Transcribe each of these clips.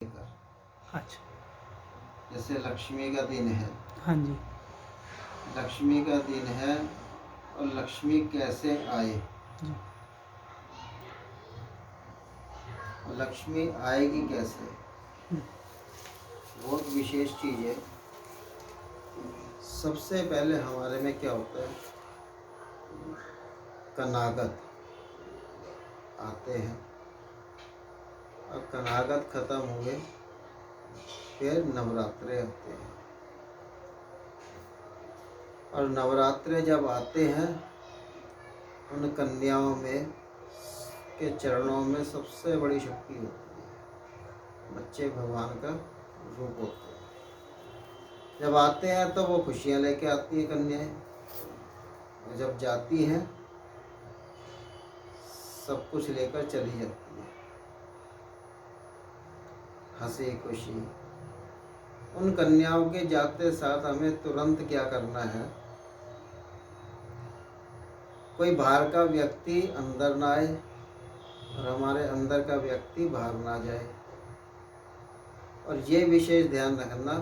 अच्छा। जैसे लक्ष्मी का दिन है, हाँ जी। लक्ष्मी का दिन है और लक्ष्मी कैसे आए जी। और लक्ष्मी आएगी कैसे, हम्म, बहुत विशेष चीज़ है। सबसे पहले हमारे में क्या होता है, कनागत आते हैं और कनागत खत्म हुए फिर नवरात्रे आते हैं और नवरात्रे जब आते हैं उन कन्याओं में के चरणों में सबसे बड़ी शक्ति होती है। बच्चे भगवान का रूप होते हैं। जब आते हैं तो वो खुशियाँ लेके आती हैं कन्याएं, और जब जाती हैं सब कुछ लेकर चली जाती है, हंसी खुशी। उन कन्याओं के जाते साथ हमें तुरंत क्या करना है, कोई बाहर का व्यक्ति अंदर ना आए और हमारे अंदर का व्यक्ति बाहर ना जाए। और ये विशेष ध्यान रखना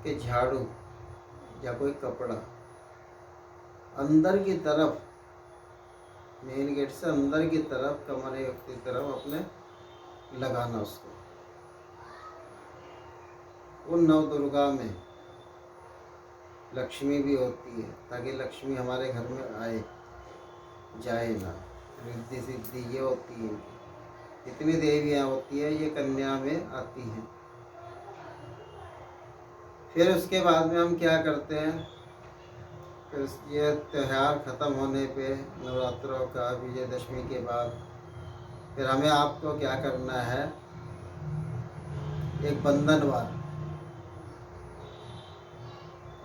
कि झाड़ू या कोई कपड़ा अंदर की तरफ, मेन गेट से अंदर की तरफ, कमरे की तरफ अपने लगाना उसको। उन नव दुर्गा में लक्ष्मी भी होती है ताकि लक्ष्मी हमारे घर में आए जाए ना, रिद्धि सिद्धि ये होती है। इतनी देवियाँ होती है, ये कन्या में आती हैं। फिर उसके बाद में हम क्या करते हैं, फिर ये त्यौहार ख़त्म होने पे नवरात्रों का विजयदशमी के बाद फिर हमें आपको क्या करना है, एक बंधनवार,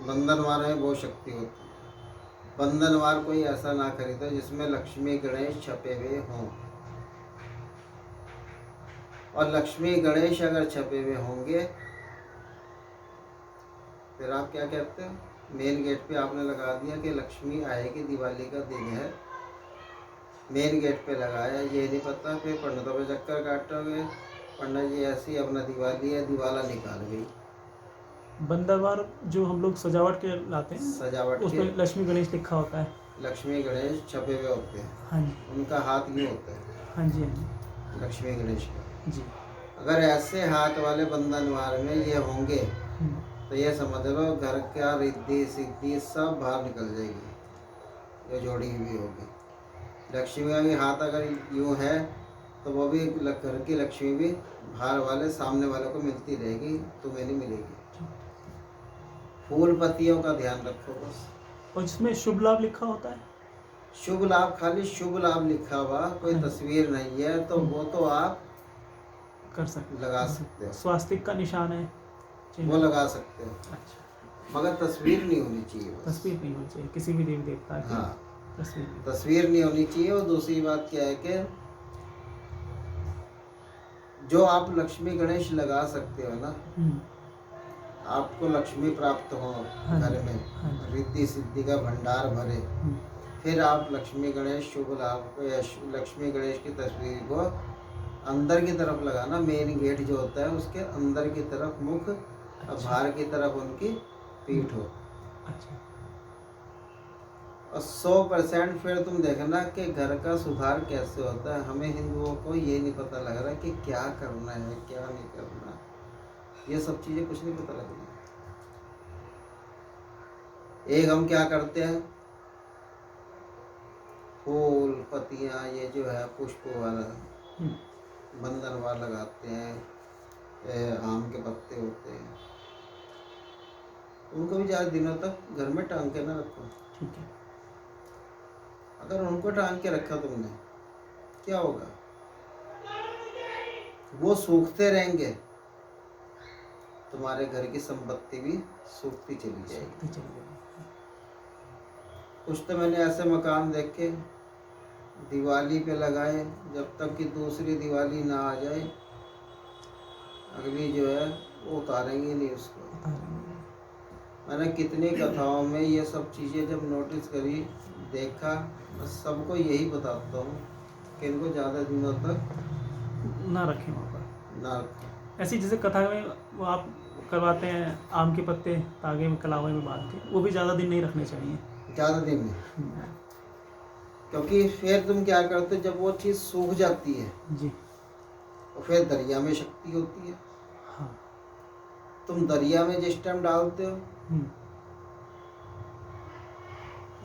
बंधनवार में बहुत शक्ति होती है। बंधनवार कोई ऐसा ना खरीदो जिसमें लक्ष्मी गणेश छपे हुए हों। और लक्ष्मी गणेश अगर छपे हुए होंगे फिर आप क्या कहते हो, मेन गेट पे आपने लगा दिया कि लक्ष्मी आएगी, दिवाली का दिन है, मेन गेट पे लगाया। ये नहीं पता फिर पंडितों पे चक्कर काटोगे, पंडित जी ऐसी अपना दिवाली है, दिवाला निकाल गई। बंदरवार जो हम लोग सजावट के लाते हैं, सजावट के उसमें लक्ष्मी गणेश लिखा होता है। लक्ष्मी गणेश छपे हुए होते हैं। हाँ जी। उनका हाथ यूँ होता है, हाँ जी। हाँ जी। लक्ष्मी गणेश का। जी। अगर ऐसे हाथ वाले बंधनवार में ये होंगे तो ये समझ लो घर का रिद्धि सिद्धि सब बाहर निकल जाएगी, ये जोड़ी हुई होगी। लक्ष्मी का भी हाथ अगर यूँ है तो वो भी घर की लक्ष्मी भी बाहर वाले सामने वालों को मिलती रहेगी, तुम्हें नहीं मिलेगी। फूल पत्तियों का ध्यान रखो बस। और जिसमें शुभ लाभ लिखा होता है, शुभ लाभ, खाली शुभ लाभ लिखा हुआ, कोई हाँ। तस्वीर नहीं है तो वो तो आप कर सकते लगा सकते हो, स्वास्तिक का निशान है, वो लगा सकते हो, अच्छा। मगर तस्वीर नहीं होनी चाहिए बस। तस्वीर नहीं होनी चाहिए किसी भी देवी देवता की। हाँ, तस्वीर तस्वीर नहीं होनी चाहिए। और दूसरी बात क्या है कि जो आप लक्ष्मी गणेश लगा सकते हो ना, आपको लक्ष्मी प्राप्त हो घर में, रिद्धि सिद्धि का भंडार भरे, फिर आप लक्ष्मी गणेश शुभ लाभ को या लक्ष्मी गणेश की तस्वीर को अंदर की तरफ लगाना। मेन गेट जो होता है उसके अंदर की तरफ मुख, और बाहर की तरफ उनकी पीठ हो। अच्छा। और 100% फिर तुम देखना कि घर का सुधार कैसे होता है। हमें हिंदुओं को ये नहीं पता लग रहा कि क्या करना है क्या नहीं करना, ये सब चीज़ें कुछ नहीं पता लग रही। एक हम क्या करते हैं, फूल पत्तियाँ ये जो है पुष्प वाला बंधनवार लगाते हैं, आम के पत्ते होते हैं, उनको भी ज़्यादा दिनों तक घर में टांग के ना रखो। ठीक है। अगर उनको टांग के रखा तुमने, क्या होगा, वो सूखते रहेंगे, तुम्हारे घर की संपत्ति भी सूखती चली जाएगी। कुछ तो मैंने ऐसे मकान देखे, दिवाली पे लगाए, जब तक कि दूसरी दिवाली ना आ जाए अगली जो है वो उतारेंगे नहीं उसको। मैंने कितनी कथाओं में ये सब चीज़ें जब नोटिस करी, देखा, मैं सबको यही बताता हूँ कि इनको ज़्यादा दिनों तक ना रखें वहाँ पर। ना रखो। ऐसी जैसे कथा में वो आप करवाते हैं आम के पत्ते तागे में कलावे में बांध के, वो भी ज़्यादा दिन नहीं रखने चाहिए। ज़्यादा दिन नहीं, क्योंकि फिर तुम क्या करते हो, जब वो चीज़ सूख जाती है जी। तो फिर दरिया में शक्ति होती है। हाँ। तुम दरिया में जिस टाइम डालते हो,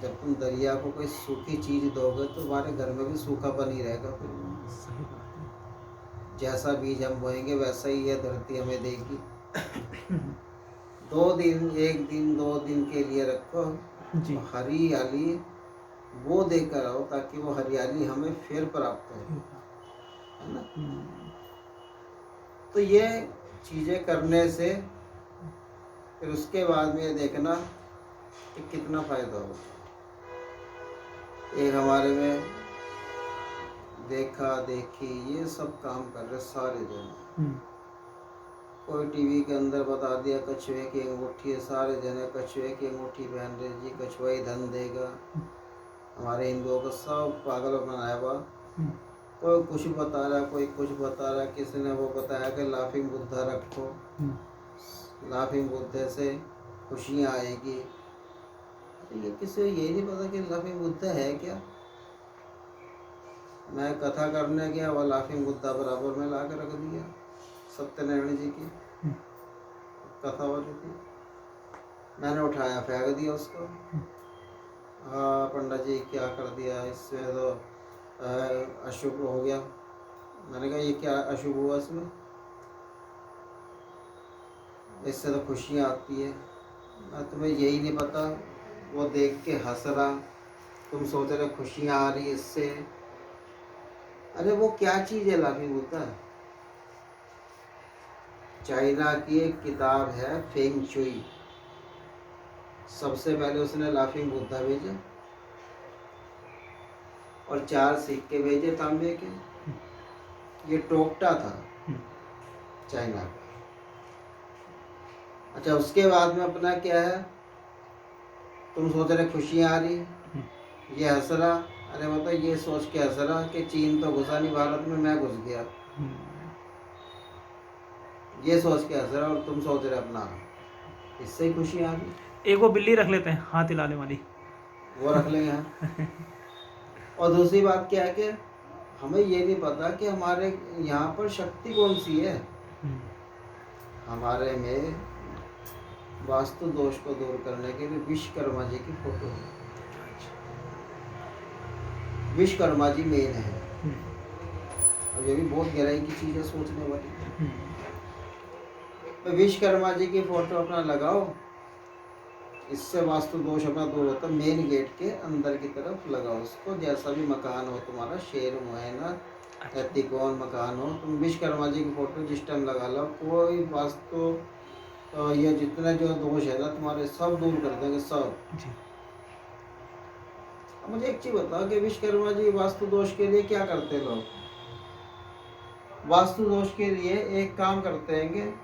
जब तुम दरिया को कोई सूखी चीज दोगे तो तुम्हारे घर में भी सूखापन ही रहेगा। फिर सही बात है। जैसा बीज हम बोएंगे वैसा ही यह धरती हमें देगी। 2 दिन, 1 दिन, 2 दिन के लिए रखो, जी। तो हरियाली वो देकर आओ ताकि वो हरियाली हमें फिर प्राप्त हो, है ना। तो ये चीज़ें करने से फिर उसके बाद में ये देखना कि कितना फायदा होगा। एक हमारे में देखा देखी ये सब काम कर रहे सारे जन। कोई टीवी के अंदर बता दिया कछुए की अंगूठी है, सारे जने कछुए की अंगूठी पहन रहे जी, कछुआ ही धन देगा। हमारे हिंदुओं को सब पागल बनाया हुआ। कोई कुछ बता रहा, कोई कुछ बता रहा। किसी ने वो बताया कि लाफिंग बुद्धा रखो, लाफिंग बुद्धे से खुशियाँ आएगी। ये किसी को यही नहीं पता कि लाफिंग बुद्धा है क्या। मैं कथा करने गया, वह लाफिंग बुद्धा बराबर में ला कर रख दिया। सत्यनारायण जी की कथा हो रही थी, मैंने उठाया फेंक दिया उसको। हाँ पंडित जी क्या कर दिया, इससे तो अशुभ हो गया। मैंने कहा ये क्या अशुभ हुआ इसमें, इससे तो खुशियाँ आती है। मैं तुम्हें यही नहीं पता, वो देख के हंस रहा, तुम सोच रहे खुशियाँ आ रही इससे। अरे वो क्या चीज़ है लाफिंग बुद्धा? चाइना की एक किताब है फेंग शुई, सबसे पहले उसने लाफिंग बुद्धा भेजा और 4 सिक्के भेजे तांबे के। ये टोकटा था चाइना का। अच्छा उसके बाद में अपना क्या है, तुम सोच रहे खुशियाँ आ रही, ये हंस रहा। अरे मतलब ये सोच के हंस रहा कि चीन तो घुसा नहीं भारत में, मैं घुस गया। ये सोच के हंस रहा और तुम सोच रहे अपना, इससे ही खुशियाँ आ रही। एक वो बिल्ली रख लेते हैं हाथ हिलाने वाली, वो रख लेंगे यहाँ। और दूसरी बात क्या है कि हमें ये नहीं पता कि हमारे यहाँ पर शक्ति कौन सी है। हमारे में वास्तु दोष को दूर करने के लिए विश्वकर्मा जी की फोटो है। विश्वकर्मा जी मेन है। और ये भी बहुत गहराई की चीज़ है, सोचने वाली। तो विश्वकर्मा जी की फोटो अपना लगाओ, इससे वास्तु दोष अपना दूर होता है। मेन गेट के अंदर की तरफ लगाओ उसको, जैसा भी मकान हो तुम्हारा, शेर मुहैना या तिकोन मकान हो, तुम विश्वकर्मा जी की फोटो जिस टाइम लगा लो, कोई वास्तु ये जितने जो दोष है ना तुम्हारे सब दूर कर देंगे सब। अब मुझे एक चीज बताओ कि विश्वकर्मा जी वास्तु दोष के लिए क्या करते हैं लोग? वास्तु दोष के लिए एक काम करते हैं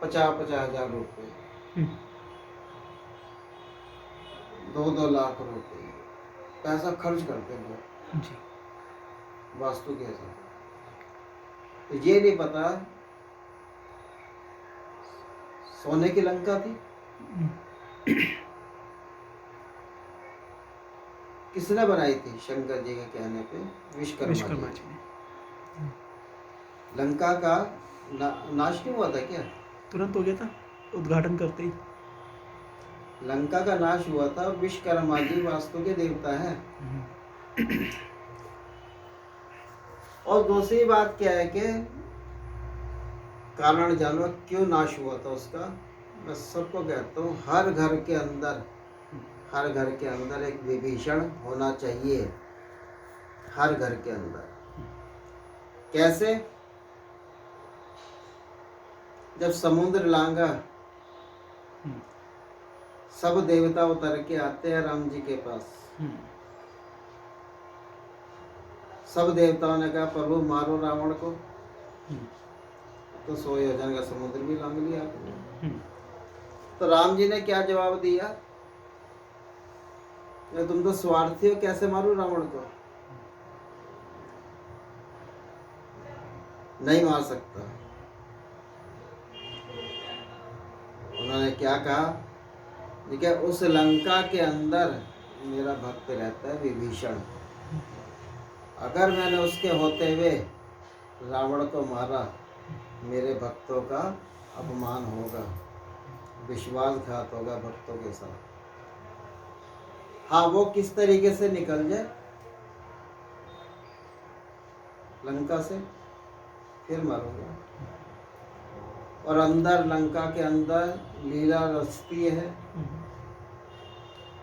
50-50 हजार रुपये, 2-2 लाख रुपये पैसा खर्च करते हैं लोग वास्तु के साथ। तो ये नहीं पता सोने की लंका थी, किसने बनाई थी? शंकर जी के कहने पे विश्वकर्मा जी ने। लंका का नाश नहीं हुआ था क्या? तुरंत हो गया था उद्घाटन करते ही। लंका का नाश हुआ था। विश्वकर्मा जी वास्तु के देवता हैं। और दूसरी बात क्या है कि कारण जानो क्यों नाश हुआ था उसका। मैं सबको कहता हूँ हर घर के अंदर एक विभीषण होना चाहिए, हर घर के अंदर। कैसे? जब समुद्र लांगा, सब देवता उतर के आते हैं राम जी के पास। सब देवताओं ने कहा प्रभु मारो रावण को, तो 100 योजन का समुद्र भी लांग लिया आपने। तो राम जी ने क्या जवाब दिया? तुम तो स्वार्थी हो, कैसे मारो रावण को? नहीं मार सकता। उन्होंने क्या कहा, देखिए उस लंका के अंदर मेरा भक्त रहता है विभीषण, अगर मैंने उसके होते हुए रावण को मारा, मेरे भक्तों का अपमान होगा, विश्वासघात होगा भक्तों के साथ। हाँ, वो किस तरीके से निकल जाए लंका से, फिर मारूंगा। और अंदर लंका के अंदर लीला रचती है।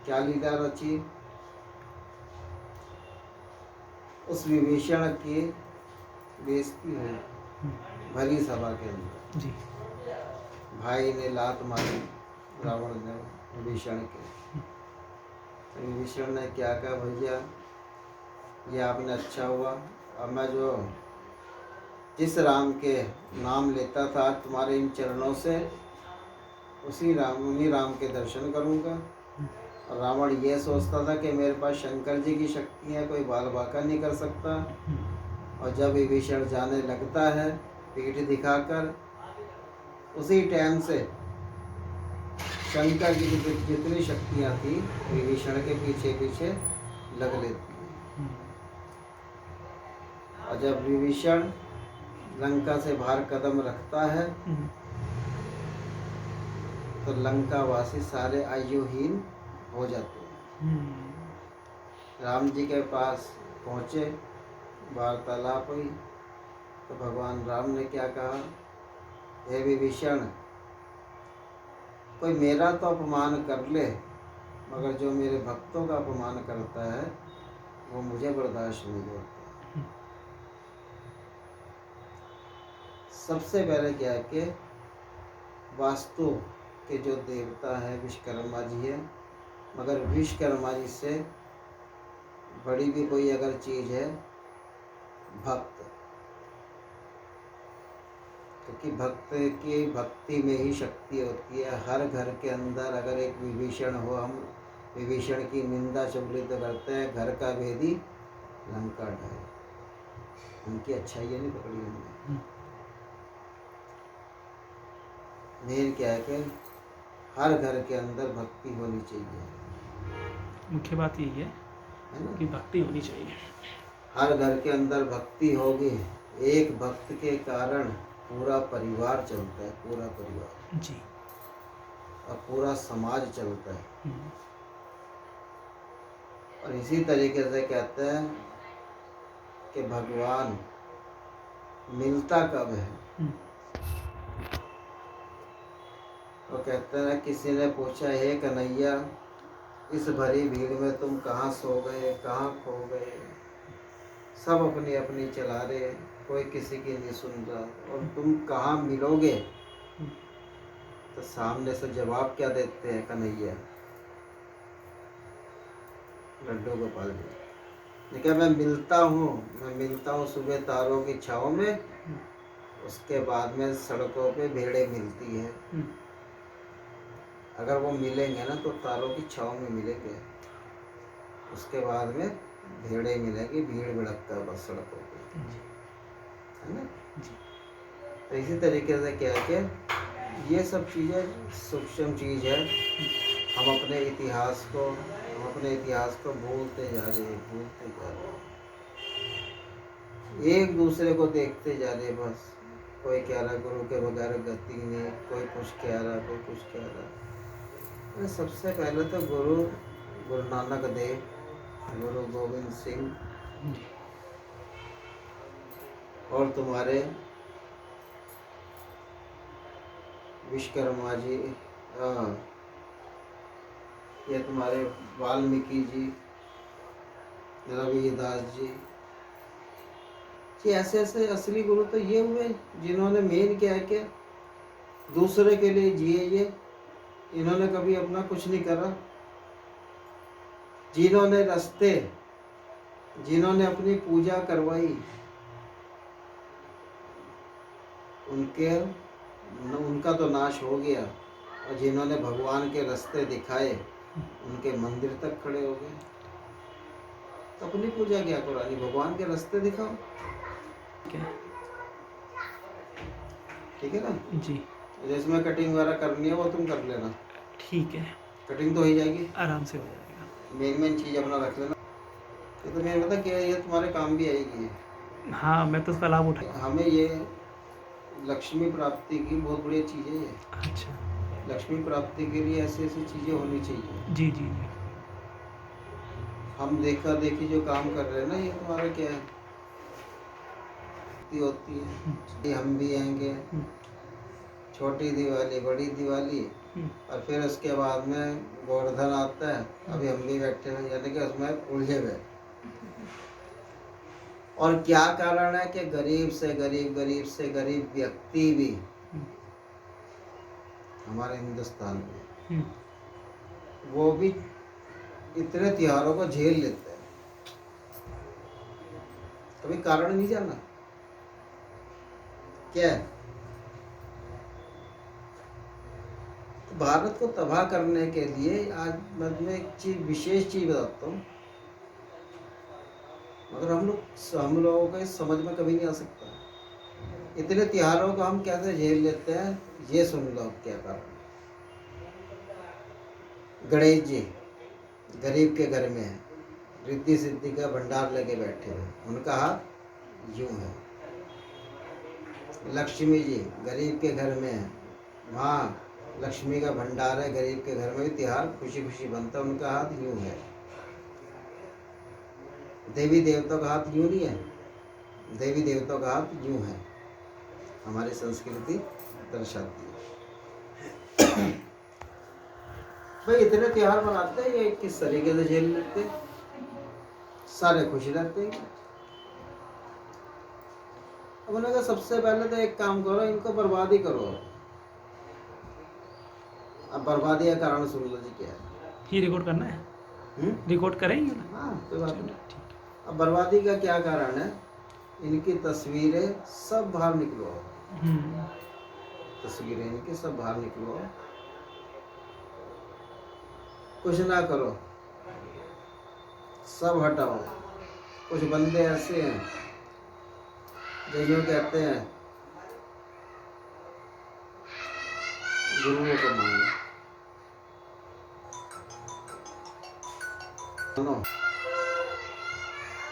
क्या लीला रची? उस विभीषण की बेइज्जती हुई भरी सभा के अंदर। जी। भाई ने लात मारी रावण ने विभीषण के। तो विभीषण ने क्या कहा, भैया ये आपने अच्छा हुआ, अब मैं जो जिस राम के नाम लेता था तुम्हारे इन चरणों से, उन्हीं राम के दर्शन करूंगा। और रावण ये सोचता था कि मेरे पास शंकर जी की शक्ति है, कोई बाल बाका नहीं कर सकता। और जब विभीषण जाने लगता है पीठ दिखाकर, उसी टाइम से शंकर की जितनी शक्तियाँ थी विभीषण के पीछे पीछे लग लेती हैं। और जब विभीषण लंका से बाहर कदम रखता है तो लंका वासी सारे आयुहीन हो जाते हैं। राम जी के पास पहुँचे, वार्तालाप हुई, तो भगवान राम ने क्या कहा, हे विभीषण, कोई मेरा तो अपमान कर ले, मगर जो मेरे भक्तों का अपमान करता है वो मुझे बर्दाश्त नहीं होता। सबसे पहले क्या है कि वास्तु के जो देवता है विश्वकर्मा जी है, मगर विश्वकर्मा जी से बड़ी भी कोई अगर चीज़ है भक्त, क्योंकि भक्त की भक्ति में ही शक्ति होती है। हर घर के अंदर अगर एक विभीषण हो, हम विभीषण की निंदा चुगली तो करते हैं, घर का भेदी लंका ढाए। उनकी अच्छाई नहीं पकड़ी हमने। मेन क्या है कि हर घर के अंदर भक्ति होनी चाहिए। मुख्य बात यही है ना, कि भक्ति होनी चाहिए। हर घर के अंदर भक्ति होगी, एक भक्त के कारण पूरा परिवार चलता है, पूरा परिवार जी, और पूरा समाज चलता है। और इसी तरीके से कहते हैं कि भगवान मिलता कब है। वो कहते हैं, किसी ने पूछा, हे कन्हैया, इस भरी भीड़ में तुम कहाँ सो गए, कहाँ खो गए। सब अपनी अपनी चला रहे, कोई किसी की नहीं सुन रहा, और तुम कहाँ मिलोगे। तो सामने से जवाब क्या देते हैं कन्हैया, लड्डू गोपाल जी, देखिए मैं मिलता हूँ सुबह तारों की छाँव में, उसके बाद में सड़कों पे भेड़ें मिलती है। अगर वो मिलेंगे ना तो तारों की छाँव में मिलेंगे, उसके बाद में भेड़ें मिलेंगी, भीड़ भड़कता है बस सड़कों पे, है ना। तो इसी तरीके से क्या है कि ये सब चीज़ें सूक्ष्म चीज़ है। हम अपने इतिहास को भूलते जा रहे हैं, एक दूसरे को देखते जा रहे हैं बस। कोई कह रहा गुरु के बगैर गति नहीं, कोई कुछ कह रहा, कोई कुछ कह रहा। सबसे पहले तो गुरु नानक देव, गुरु गोविंद सिंह और तुम्हारे विश्वकर्मा जी, ये तुम्हारे वाल्मीकि जी, रविदास जी, ऐसे ऐसे असली गुरु तो ये हुए जिन्होंने मेन क्या है कि दूसरे के लिए जिए। ये इन्होंने कभी अपना कुछ नहीं करा। जिन्होंने अपनी पूजा करवाई, उनका तो नाश हो गया, और जिन्होंने भगवान के रास्ते दिखाए उनके मंदिर तक खड़े हो गए। तो अपनी पूजा क्या करानी, भगवान के रास्ते दिखाओ। ठीक है ना। जी जैसे मैं कटिंग वगैरह करनी है वो तुम कर लेना, ठीक है, कटिंग तो हो ही जाएगी। आराम से हो जाएगा। मेन चीज़ अपना रख लेना। ये तो मैं पता क्या है, ये तुम्हारे काम भी आएगी। हाँ मैं तो उसका लाभ उठा। हमें ये लक्ष्मी प्राप्ति की बहुत बढ़िया चीज़ है ये। अच्छा लक्ष्मी प्राप्ति के लिए ऐसी ऐसी चीज़ें होनी चाहिए। जी जी जी। हम देखा देखी जो काम कर रहे हैं ना, ये तुम्हारा क्या है होती है। ये हम भी आएंगे, छोटी दिवाली बड़ी दिवाली, और फिर उसके बाद में गोवर्धन आता है। अभी हम भी बैठे हैं, यानी कि उसमें उलझे हुए। और क्या कारण है कि गरीब से गरीब व्यक्ति भी हमारे हिंदुस्तान में वो भी इतने त्योहारों को झेल लेते हैं। कभी कारण नहीं जाना क्या है? तो भारत को तबाह करने के लिए आज मैं तुम्हें एक चीज विशेष चीज बताता हूँ, मगर हम लोगों को इस समझ में कभी नहीं आ सकता। इतने त्योहारों को हम कैसे झेल लेते हैं, ये सुन लो क्या कारण। गणेश जी गरीब के घर में है, रिद्धि सिद्धि का भंडार लेके बैठे हैं, उनका हाथ यूं है। लक्ष्मी जी गरीब के घर में है, वहाँ लक्ष्मी का भंडार है, गरीब के घर में भी त्योहार खुशी खुशी बनता है, उनका हाथ यूं है। देवी देवताओं का हाथ यूं नहीं है, देवी देवताओं का हाथ यूं है। हमारी संस्कृति दर्शाती है। भाई इतने त्योहार मनाते हैं, ये किस तरीके से झेल लेते हैं, सारे खुश रहते हैं। अब उन्होंने कहा सबसे पहले तो एक काम करो, इनको बर्बाद ही करो। अब बर्बादी का कारण सुन लो जी क्या है। ये रिकॉर्ड करना है, रिकॉर्ड करेंगे ना। हाँ कोई बात चलो नहीं। ठीक है। अब बर्बादी का क्या कारण है, इनकी तस्वीरें सब बाहर निकलो, तस्वीरें इनकी सब बाहर निकलो, कुछ ना करो, सब हटाओ। कुछ बंदे ऐसे हैं जो यूँ कहते हैं गुरुओं को मानो।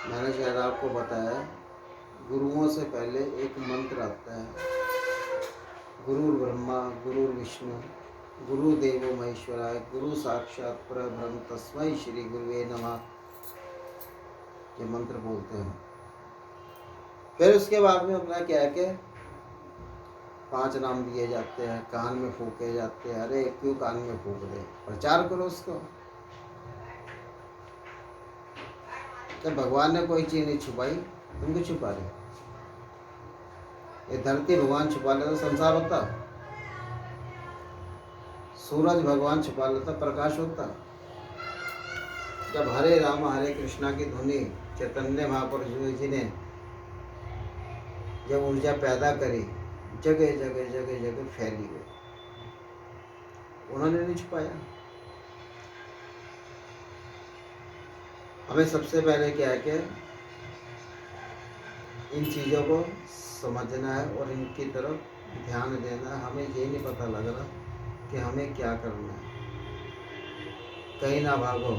मैंने शायद आपको बताया, गुरुओं से पहले एक मंत्र आता है, गुरुर् ब्रह्मा गुरुर् विष्णु गुरुदेवो महेश्वराय गुरु साक्षात परब्रह्म तस्मै श्री गुरुवे नमः। ये मंत्र बोलते हैं। फिर उसके बाद में अपना क्या है कि 5 नाम दिए जाते हैं, कान में फूके जाते हैं। अरे क्यों कान में फूक दे, प्रचार करो उसको। जब भगवान ने कोई चीज नहीं छुपाई, तुम क्यों छुपा रहे? ये धरती भगवान छुपा लेता तो संसार होता, सूरज भगवान छुपा लेता प्रकाश होता। जब हरे राम हरे कृष्णा की धुनी चैतन्य महापुरुष जी ने जब ऊर्जा पैदा करी, जगह जगह जगह जगह फैली गई, उन्होंने नहीं छुपाया। हमें सबसे पहले क्या है कि इन चीज़ों को समझना है और इनकी तरफ ध्यान देना है। हमें ये नहीं पता लग रहा कि हमें क्या करना है। कहीं ना भागो,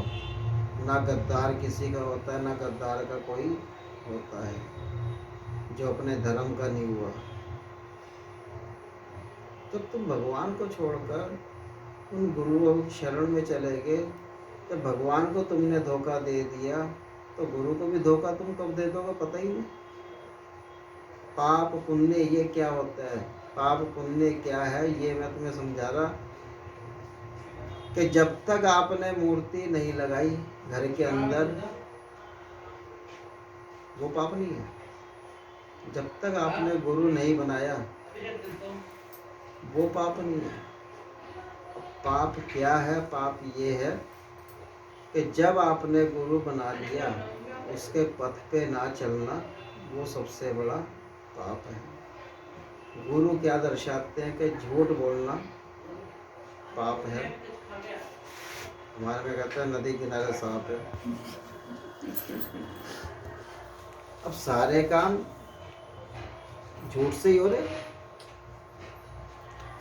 ना गद्दार किसी का होता है, ना गद्दार का कोई होता है जो अपने धर्म का नहीं हुआ। जब तुम भगवान को छोड़कर उन गुरुओं की शरण में चले गए, जब भगवान को तुमने धोखा दे दिया तो गुरु को भी धोखा तुम कब दे दोगे पता ही नहीं। पाप पुण्य ये क्या होता है, पाप पुण्य क्या है ये मैं तुम्हें समझा रहा कि जब तक आपने मूर्ति नहीं लगाई घर के अंदर, वो पाप नहीं है। जब तक आपने गुरु नहीं बनाया, वो पाप नहीं है। पाप क्या है? पाप ये है कि जब आपने गुरु बना लिया, उसके पथ पे ना चलना, वो सबसे बड़ा पाप है। गुरु क्या दर्शाते हैं कि झूठ बोलना पाप है। हमारे में कहते हैं नदी किनारे सांप है। अब सारे काम झूठ से ही हो रहे।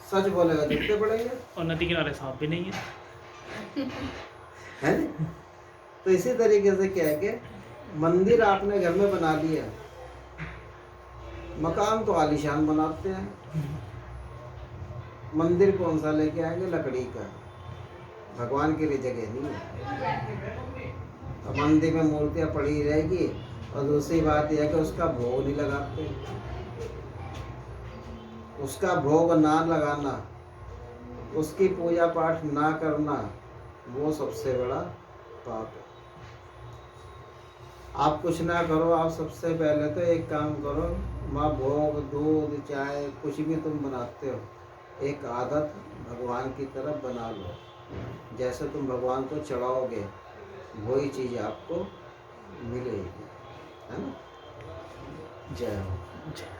सच बोलेगा जूते पड़ेंगे, और नदी किनारे सांप भी नहीं है। है ना? तो इसी तरीके से क्या है कि मंदिर आपने घर में बना लिया, मकान तो आलीशान बनाते हैं, मंदिर कौन सा लेके आएंगे? लकड़ी का। भगवान के लिए जगह नहीं है, तो मंदिर में मूर्तियां पड़ी रहेगी। और दूसरी बात यह है कि उसका भोग नहीं लगाते, उसका भोग ना लगाना, उसकी पूजा पाठ ना करना, वो सबसे बड़ा पाप है। आप कुछ ना करो, आप सबसे पहले तो एक काम करो, माँ भोग दूध चाय कुछ भी तुम बनाते हो, एक आदत भगवान की तरफ बना लो। जैसे तुम भगवान को चढ़ाओगे वही चीज़ आपको मिलेगी, है ना? जय हो। जय।